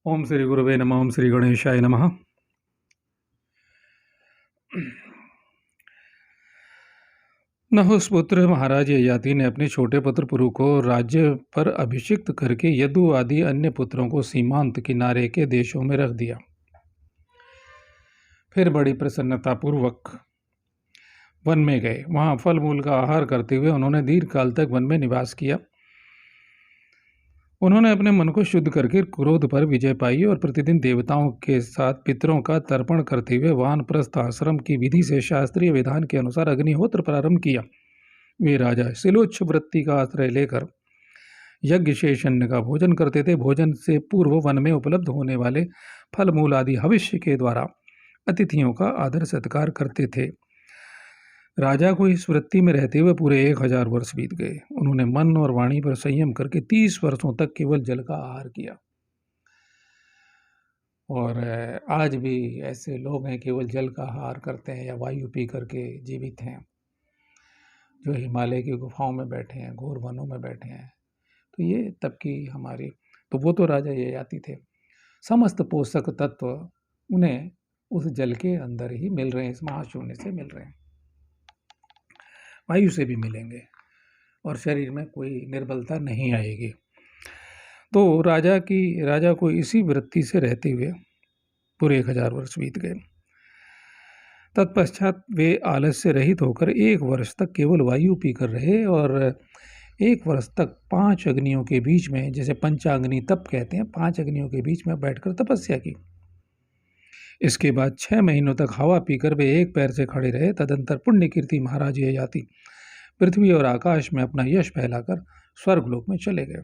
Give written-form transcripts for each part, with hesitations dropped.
ओम श्री गुरुवे नमः। ओम श्री गणेशाय नमः। नहुष महाराज ययाति ने अपने छोटे पुत्र पुरु को राज्य पर अभिषिक्त करके यदु आदि अन्य पुत्रों को सीमांत किनारे के देशों में रख दिया। फिर बड़ी प्रसन्नतापूर्वक वन में गए। वहां फल मूल का आहार करते हुए उन्होंने दीर्घ काल तक वन में निवास किया। उन्होंने अपने मन को शुद्ध करके क्रोध पर विजय पाई और प्रतिदिन देवताओं के साथ पितरों का तर्पण करते हुए वानप्रस्थ आश्रम की विधि से शास्त्रीय विधान के अनुसार अग्निहोत्र प्रारंभ किया। वे राजा शिलोच्छ वृत्ति का आश्रय लेकर यज्ञ शेष अन्न का भोजन करते थे। भोजन से पूर्व वन में उपलब्ध होने वाले फल मूल आदि भविष्य के द्वारा अतिथियों का आदर सत्कार करते थे। राजा को इस वृत्ति में रहते हुए पूरे 1000 वर्ष बीत गए। उन्होंने मन और वाणी पर संयम करके 30 वर्षों तक केवल जल का आहार किया। और आज भी ऐसे लोग हैं केवल जल का आहार करते हैं या वायु पी करके जीवित हैं, जो हिमालय की गुफाओं में बैठे हैं, घोर वनों में बैठे हैं। तो ये तब की हमारी, तो वो तो राजा ययाति थे। समस्त पोषक तत्व उन्हें उस जल के अंदर ही मिल रहे हैं, इस महाशून्य से मिल रहे हैं, वायु से भी मिलेंगे और शरीर में कोई निर्बलता नहीं आएगी। तो राजा को इसी वृत्ति से रहते हुए पूरे 1000 वर्ष बीत गए। तत्पश्चात वे आलस्य रहित होकर 1 वर्ष तक केवल वायु पीकर रहे और 1 वर्ष तक 5 अग्नियों के बीच में, जैसे पंचाग्नि तप कहते हैं, 5 अग्नियों के बीच में बैठकर तपस्या की। इसके बाद 6 महीनों तक हवा पीकर वे एक पैर से खड़े रहे। तदंतर पुण्य कीर्ति महाराज ययाति पृथ्वी और आकाश में अपना यश फैलाकर स्वर्गलोक में चले गए।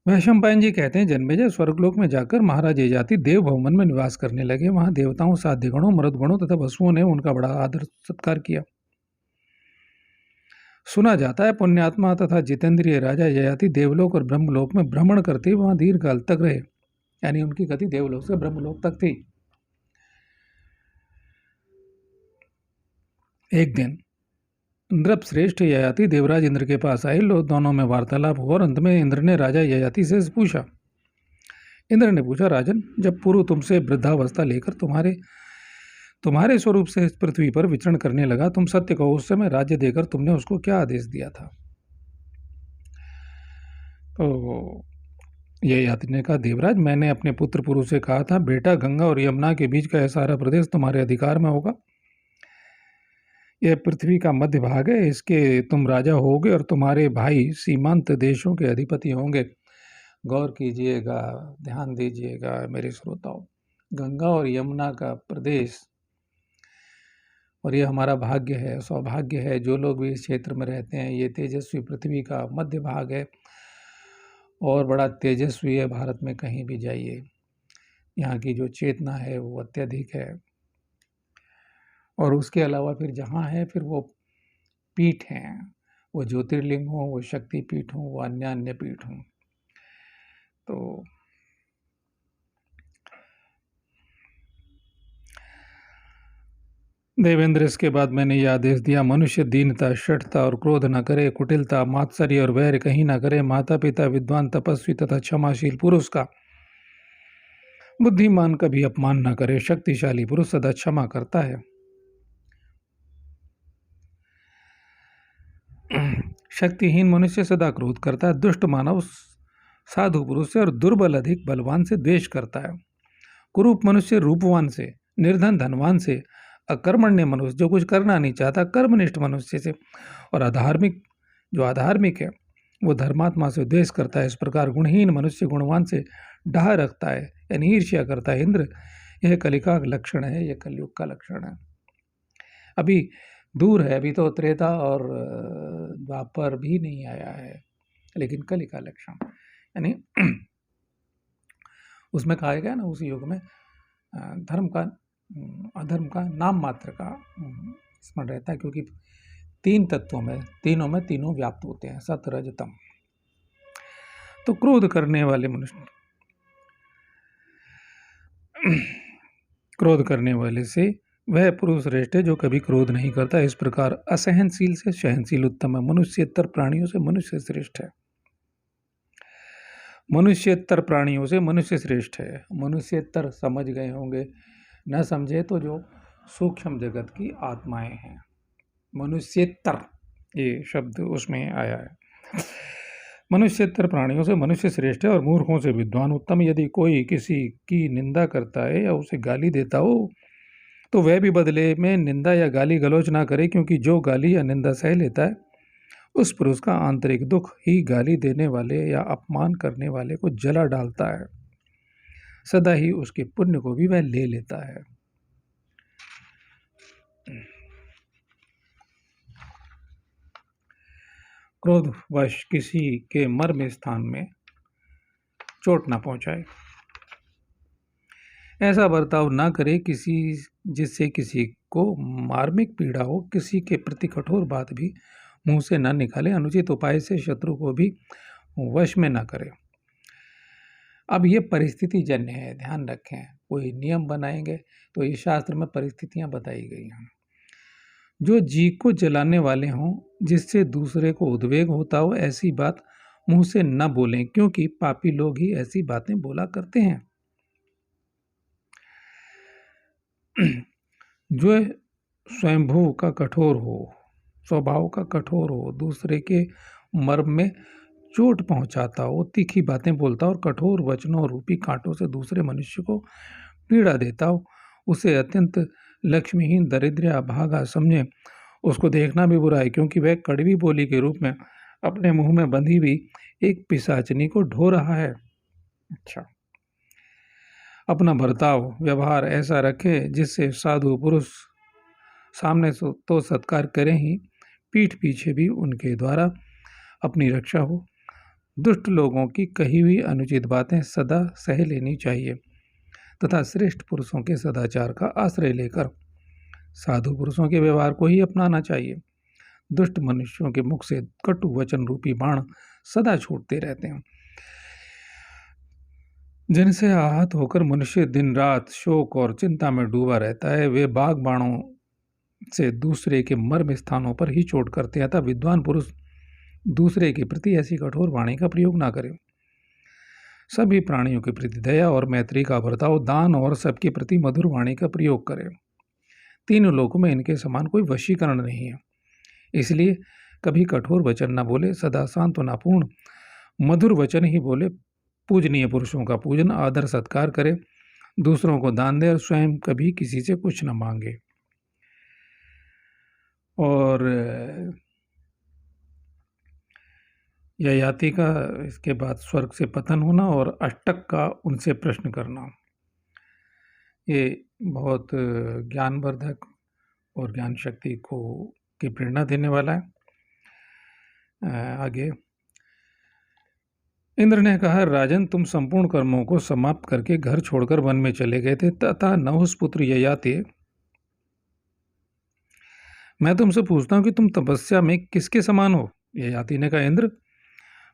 वैशंपायन जी कहते हैं, जन्मेजय स्वर्गलोक में जाकर महाराज ययाति देव भवन में निवास करने लगे। वहां देवताओं, साध्यगणों, मरुदगणों तथा वसुओं ने उनका बड़ा आदर सत्कार किया। सुना जाता है पुण्यात्मा तथा जितेंद्रिय राजा ययाति देवलोक और ब्रह्मलोक में भ्रमण करते वहां दीर्घ काल तक रहे, यानी उनकी गति देवलोक से ब्रह्मलोक तक थी। एक दिन नृप श्रेष्ठ ययाति देवराज इंद्र के पास आए। दोनों में वार्तालाप हुआ और अंत में इंद्र ने राजा ययाति से पूछा। इंद्र ने पूछा, राजन, जब पुरु तुमसे वृद्धावस्था लेकर तुम्हारे स्वरूप से इस पृथ्वी पर विचरण करने लगा, तुम सत्य कहो, उस समय राज्य देकर तुमने उसको क्या आदेश दिया था? तो ययाति ने कहा, देवराज, मैंने अपने पुत्र पुरु से कहा था, बेटा, गंगा और यमुना के बीच का यह सारा प्रदेश तुम्हारे अधिकार में होगा। यह पृथ्वी का मध्य भाग है, इसके तुम राजा होगे और तुम्हारे भाई सीमांत देशों के अधिपति होंगे। गौर कीजिएगा, ध्यान दीजिएगा मेरे श्रोताओं, गंगा और यमुना का प्रदेश, और यह हमारा भाग्य है, सौभाग्य है। जो लोग भी इस क्षेत्र में रहते हैं, ये तेजस्वी पृथ्वी का मध्य भाग है और बड़ा तेजस्वी है। भारत में कहीं भी जाइए, यहाँ की जो चेतना है वो अत्यधिक है। और उसके अलावा फिर जहाँ है, फिर वो पीठ हैं, वो ज्योतिर्लिंग हो, वो शक्ति पीठ हो, वो अन्य पीठ हो। तो देवेंद्र, इसके बाद मैंने यह आदेश दिया, मनुष्य दीनता, शठता और क्रोध न करे, कुटिलता, मात्सर्य और वैर कहीं न करे। माता पिता, विद्वान, तपस्वी तथा क्षमाशील पुरुष का बुद्धिमान कभी अपमान न करे। शक्तिशाली पुरुष सदा क्षमा करता है। शक्तिहीन मनुष्य सदा क्रोध करता है। दुष्ट मानव साधु पुरुष से और दुर्बल अधिक बलवान से द्वेष करता है। कुरूप मनुष्य रूपवान से, निर्धन धनवान से, अकर्मण्य मनुष्य जो कुछ करना नहीं चाहता कर्मनिष्ठ मनुष्य से, और अधार्मिक है वो धर्मात्मा से द्वेष करता है। इस प्रकार गुणहीन मनुष्य गुणवान से डाह रखता है, यानी ईर्ष्या करता है। इंद्र, यह कली का लक्षण है, यह कलयुग का लक्षण है। अभी दूर है, अभी तो त्रेता और द्वापर भी नहीं आया है, लेकिन कली का लक्षण, यानी उसमें कहा गया ना, उस युग में धर्म का अधर्म का नाम मात्र का स्मरण रहता है, क्योंकि 3 तत्वों में, तीनों व्याप्त होते हैं, सत रज तम। तो क्रोध करने वाले मनुष्य, क्रोध करने वाले से वह पुरुष श्रेष्ठ है जो कभी क्रोध नहीं करता। इस प्रकार असहनशील से सहनशील उत्तम है। मनुष्यतर प्राणियों से मनुष्य श्रेष्ठ है। मनुष्यतर प्राणियों से मनुष्य श्रेष्ठ है। मनुष्यतर समझ गए होंगे, न समझे तो जो सूक्ष्म जगत की आत्माएं हैं, मनुष्यतर ये शब्द उसमें आया है। मनुष्यतर प्राणियों से मनुष्य श्रेष्ठ है और मूर्खों से विद्वान उत्तम। यदि कोई किसी की निंदा करता है या उसे गाली देता हो तो वह भी बदले में निंदा या गाली गलौज ना करे, क्योंकि जो गाली या निंदा सह लेता है उस पुरुष का आंतरिक दुख ही गाली देने वाले या अपमान करने वाले को जला डालता है, सदा ही उसके पुण्य को भी वह ले लेता है। क्रोधवश किसी के मर्म स्थान में चोट न पहुंचाए। ऐसा बर्ताव न करे जिससे किसी को मार्मिक पीड़ा हो। किसी के प्रति कठोर बात भी मुंह से न निकाले। अनुचित उपाय से शत्रु को भी वश में न करे। अब ये परिस्थिति जन्य है, ध्यान रखें। कोई नियम बनाएंगे तो ये शास्त्र में परिस्थितियां बताई गई हैं। जो जी को जलाने वाले हों, जिससे दूसरे को उद्वेग होता हो, ऐसी बात मुंह से न बोलें, क्योंकि पापी लोग ही ऐसी बातें बोला करते हैं। जो स्वयंभू का कठोर हो, स्वभाव का कठोर हो, दूसरे के मर्म में चोट पहुंचाता हो, तीखी बातें बोलता हो और कठोर वचनों रूपी कांटों से दूसरे मनुष्य को पीड़ा देता हो, उसे अत्यंत लक्ष्मीहीन, दरिद्र, अभागा समझे। उसको देखना भी बुरा है, क्योंकि वह कड़वी बोली के रूप में अपने मुंह में बंधी हुई एक पिशाचनी को ढो रहा है। अच्छा, अपना बर्ताव व्यवहार ऐसा रखे जिससे साधु पुरुष सामने तो सत्कार करें ही, पीठ पीछे भी उनके द्वारा अपनी रक्षा हो। दुष्ट लोगों की कही हुई अनुचित बातें सदा सह लेनी चाहिए तथा श्रेष्ठ पुरुषों के सदाचार का आश्रय लेकर साधु पुरुषों के व्यवहार को ही अपनाना चाहिए। दुष्ट मनुष्यों के मुख से कटु वचन रूपी बाण सदा छूटते रहते हैं, जिनसे आहत होकर मनुष्य दिन रात शोक और चिंता में डूबा रहता है। वे बाग बाणों से दूसरे के मर्म स्थानों पर ही चोट करते हैं। अतः विद्वान पुरुष दूसरे के प्रति ऐसी कठोर वाणी का प्रयोग ना करें। सभी प्राणियों के प्रति दया और मैत्री का बर्ताव, दान और सबके प्रति मधुर वाणी का प्रयोग करें। तीनों लोकों में इनके समान कोई वशीकरण नहीं है, इसलिए कभी कठोर वचन न बोले, सदा सांत्वनापूर्ण मधुर वचन ही बोले। पूजनीय पुरुषों का पूजन, आदर सत्कार करे, दूसरों को दान दे और स्वयं कभी किसी से कुछ न मांगे। और ययाति का इसके बाद स्वर्ग से पतन होना और अष्टक का उनसे प्रश्न करना, ये बहुत ज्ञानवर्धक और ज्ञान शक्ति को की प्रेरणा देने वाला है। आगे इंद्र ने कहा, राजन, तुम संपूर्ण कर्मों को समाप्त करके घर छोड़कर वन में चले गए थे तथा नहुष पुत्र ययाति, मैं तुमसे पूछता हूं कि तुम तपस्या में किसके समान हो? ययाति ने कहा, इंद्र,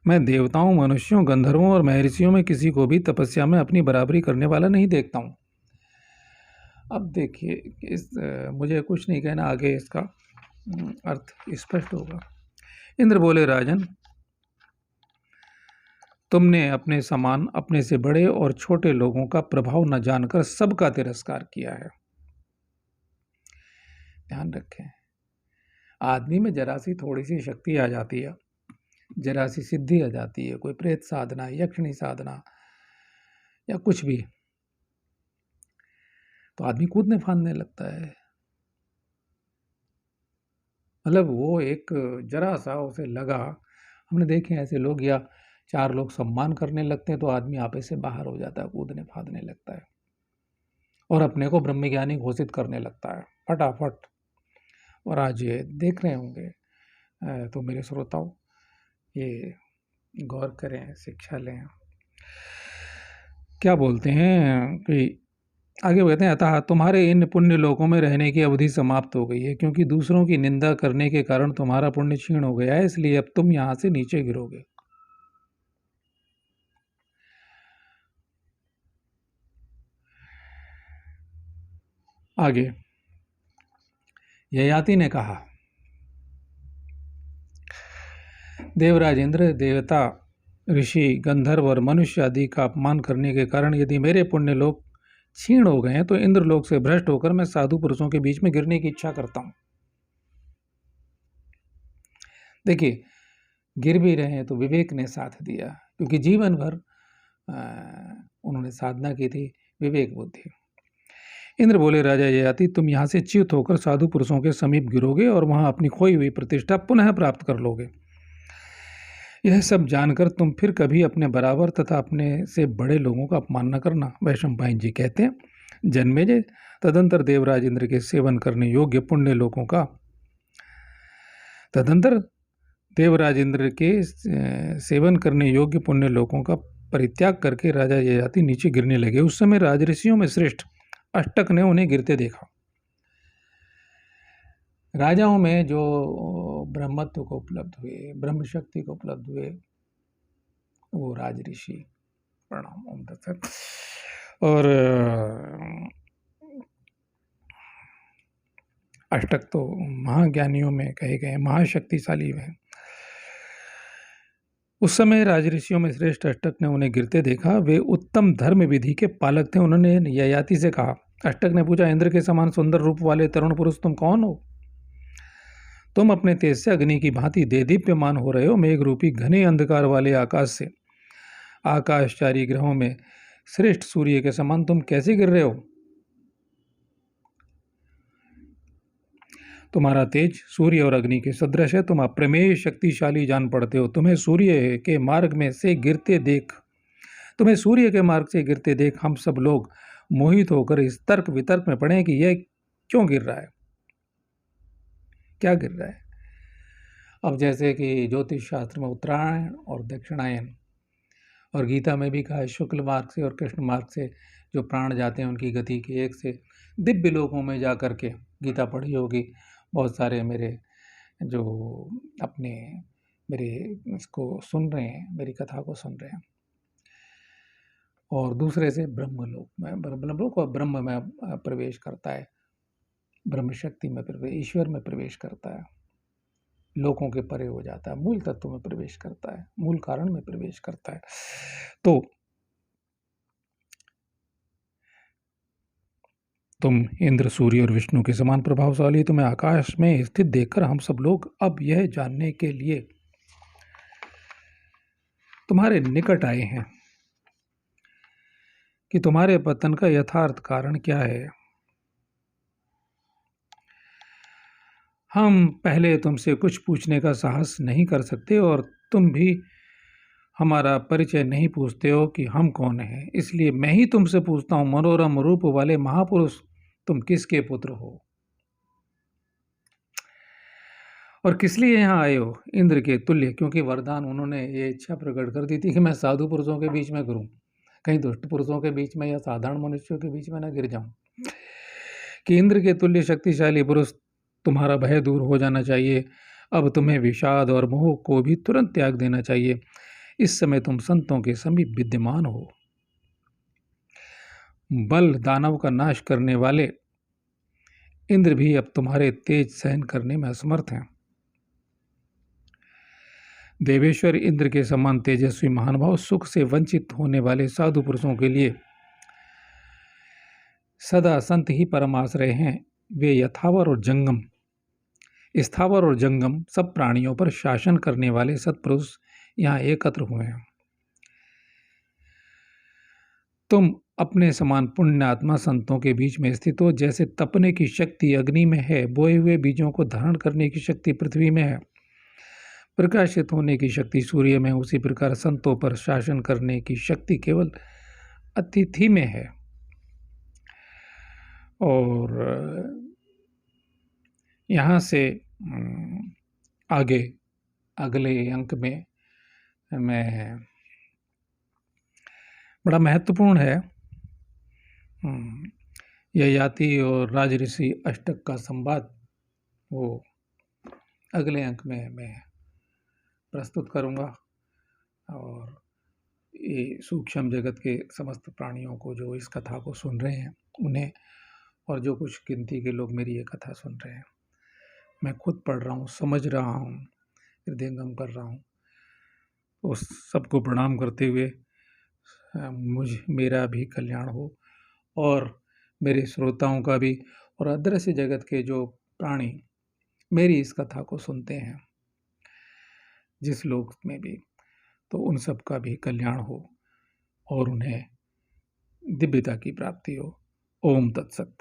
मैं देवताओं, मनुष्यों, गंधर्वों और महर्षियों में किसी को भी तपस्या में अपनी बराबरी करने वाला नहीं देखता हूं। अब देखिए, मुझे कुछ नहीं कहना, आगे इसका अर्थ स्पष्ट होगा। इंद्र बोले, राजन, तुमने अपने समान, अपने से बड़े और छोटे लोगों का प्रभाव न जानकर सबका तिरस्कार किया है। ध्यान रखें, आदमी में जरा सी थोड़ी सी शक्ति आ जाती है, जरा सी सिद्धि आ जाती है, कोई प्रेत साधना, यक्षिणी साधना या कुछ भी, तो आदमी कूदने फांदने लगता है। मतलब वो एक जरा सा उसे लगा, हमने देखे ऐसे लोग, या चार लोग सम्मान करने लगते हैं तो आदमी आपे से बाहर हो जाता है, कूदने फांदने लगता है और अपने को ब्रह्मज्ञानी घोषित करने लगता है फटाफट। और आज ये देख रहे होंगे तो मेरे श्रोताओं, ये गौर करें, शिक्षा लें। क्या बोलते हैं कि आगे कहते हैं, अतः तुम्हारे इन पुण्य लोकों में रहने की अवधि समाप्त हो गई है, क्योंकि दूसरों की निंदा करने के कारण तुम्हारा पुण्य क्षीण हो गया है, इसलिए अब तुम यहां से नीचे गिरोगे। आगे ययाति ने कहा, देवराज इंद्र, देवता ऋषि, गंधर्व और मनुष्य आदि का अपमान करने के कारण यदि मेरे पुण्य लोक क्षीण हो गए हैं तो इंद्रलोक से भ्रष्ट होकर मैं साधु पुरुषों के बीच में गिरने की इच्छा करता हूं। देखिए, गिर भी रहे हैं तो विवेक ने साथ दिया, क्योंकि जीवन भर उन्होंने साधना की थी, विवेक बुद्धि। इंद्र बोले, राजा ययाति, तुम यहाँ से च्युत होकर साधु पुरुषों के समीप गिरोगे और वहां अपनी खोई हुई प्रतिष्ठा पुनः प्राप्त कर लोगे। यह सब जानकर तुम फिर कभी अपने बराबर तथा अपने से बड़े लोगों का अपमान न करना। वैशंपायन जी कहते हैं, जन्मेजय, तदंतर देवराज इंद्र के सेवन करने योग्य पुण्य लोगों का तदंतर देवराज इंद्र के सेवन करने योग्य पुण्य लोगों का परित्याग करके राजा ययाति नीचे गिरने लगे। उस समय राजऋषियों में श्रेष्ठ अष्टक ने उन्हें गिरते देखा। राजाओं में जो ब्रह्मत्व को उपलब्ध हुए, ब्रह्म शक्ति को उपलब्ध हुए, वो राजऋषि, प्रणाम ओम तत्सत, और अष्टक तो महाज्ञानियों में कहे गए, महाशक्तिशाली हैं। उस समय राजऋषियों में श्रेष्ठ अष्टक ने उन्हें गिरते देखा। वे उत्तम धर्म विधि के पालक थे। उन्होंने ययाति से कहा, अष्टक ने पूछा, इंद्र के समान सुंदर रूप वाले तरुण पुरुष तुम कौन हो? तुम अपने तेज से अग्नि की भांति देदीप्यमान हो रहे हो। मेघ रूपी घने अंधकार वाले आकाश से आकाशचारी ग्रहों में श्रेष्ठ सूर्य के समान तुम कैसे गिर रहे हो? तुम्हारा तेज सूर्य और अग्नि के सदृश है। तुम अप्रमेय शक्तिशाली जान पड़ते हो। तुम्हें सूर्य के मार्ग से गिरते देख हम सब लोग मोहित होकर इस तर्क वितर्क में पड़े कि यह क्यों गिर रहा है, क्या गिर रहा है। अब जैसे कि ज्योतिष शास्त्र में उत्तरायण और दक्षिणायन, और गीता में भी कहा है, शुक्ल मार्ग से और कृष्ण मार्ग से जो प्राण जाते हैं उनकी गति के एक से दिव्य लोकों में जा कर के, गीता पढ़ी होगी बहुत सारे मेरे जो अपने मेरे इसको सुन रहे हैं, मेरी कथा को सुन रहे हैं, और दूसरे से ब्रह्मलोक में, ब्रह्मलोक और ब्रह्म में प्रवेश करता है, ब्रह्म शक्ति में प्रवेश, ईश्वर में प्रवेश करता है, लोकों के परे हो जाता है, मूल तत्व में प्रवेश करता है, मूल कारण में प्रवेश करता है। तो तुम इंद्र, सूर्य और विष्णु के समान प्रभावशाली, तुम्हें आकाश में स्थित देखकर हम सब लोग अब यह जानने के लिए तुम्हारे निकट आए हैं कि तुम्हारे पतन का यथार्थ कारण क्या है। हम पहले तुमसे कुछ पूछने का साहस नहीं कर सकते और तुम भी हमारा परिचय नहीं पूछते हो कि हम कौन हैं। इसलिए मैं ही तुमसे पूछता हूं, मनोरम रूप वाले महापुरुष, तुम किसके पुत्र हो और किस लिए यहाँ आए हो? इंद्र के तुल्य, क्योंकि वरदान उन्होंने ये इच्छा प्रकट कर दी थी कि मैं साधु पुरुषों के बीच में करूं, कहीं दुष्ट पुरुषों के बीच में या साधारण मनुष्यों के बीच में न गिर जाऊं, कि इंद्र के तुल्य शक्तिशाली पुरुष, तुम्हारा भय दूर हो जाना चाहिए। अब तुम्हें विषाद और मोह को भी तुरंत त्याग देना चाहिए। इस समय तुम संतों के समीप विद्यमान हो। बल दानव का नाश करने वाले इंद्र भी अब तुम्हारे तेज सहन करने में असमर्थ हैं। देवेश्वर इंद्र के समान तेजस्वी महानुभाव सुख से वंचित होने वाले साधु पुरुषों के लिए सदा संत ही परम आश्रय हैं। वे स्थावर और जंगम सब प्राणियों पर शासन करने वाले सत्पुरुष यहाँ एकत्र हुए हैं। तुम अपने समान पुण्यात्मा संतों के बीच में स्थित हो। जैसे तपने की शक्ति अग्नि में है, बोए हुए बीजों को धारण करने की शक्ति पृथ्वी में है, प्रकाशित होने की शक्ति सूर्य में, उसी प्रकार संतों पर शासन करने की शक्ति केवल अतिथि में है। और यहाँ से आगे अगले अंक में मैं बड़ा महत्वपूर्ण है, ययाति और राजऋषि अष्टक का संवाद, वो अगले अंक में मैं प्रस्तुत करूँगा। और ये सूक्ष्म जगत के समस्त प्राणियों को जो इस कथा को सुन रहे हैं उन्हें, और जो कुछ गिनती के लोग मेरी ये कथा सुन रहे हैं, मैं खुद पढ़ रहा हूँ, समझ रहा हूँ, हृदयंगम कर रहा हूँ, उस सबको प्रणाम करते हुए मेरा भी कल्याण हो और मेरे श्रोताओं का भी, और अदृश्य जगत के जो प्राणी मेरी इस कथा को सुनते हैं जिस लोक में भी, तो उन सब का भी कल्याण हो और उन्हें दिव्यता की प्राप्ति हो। ओम तत्सत।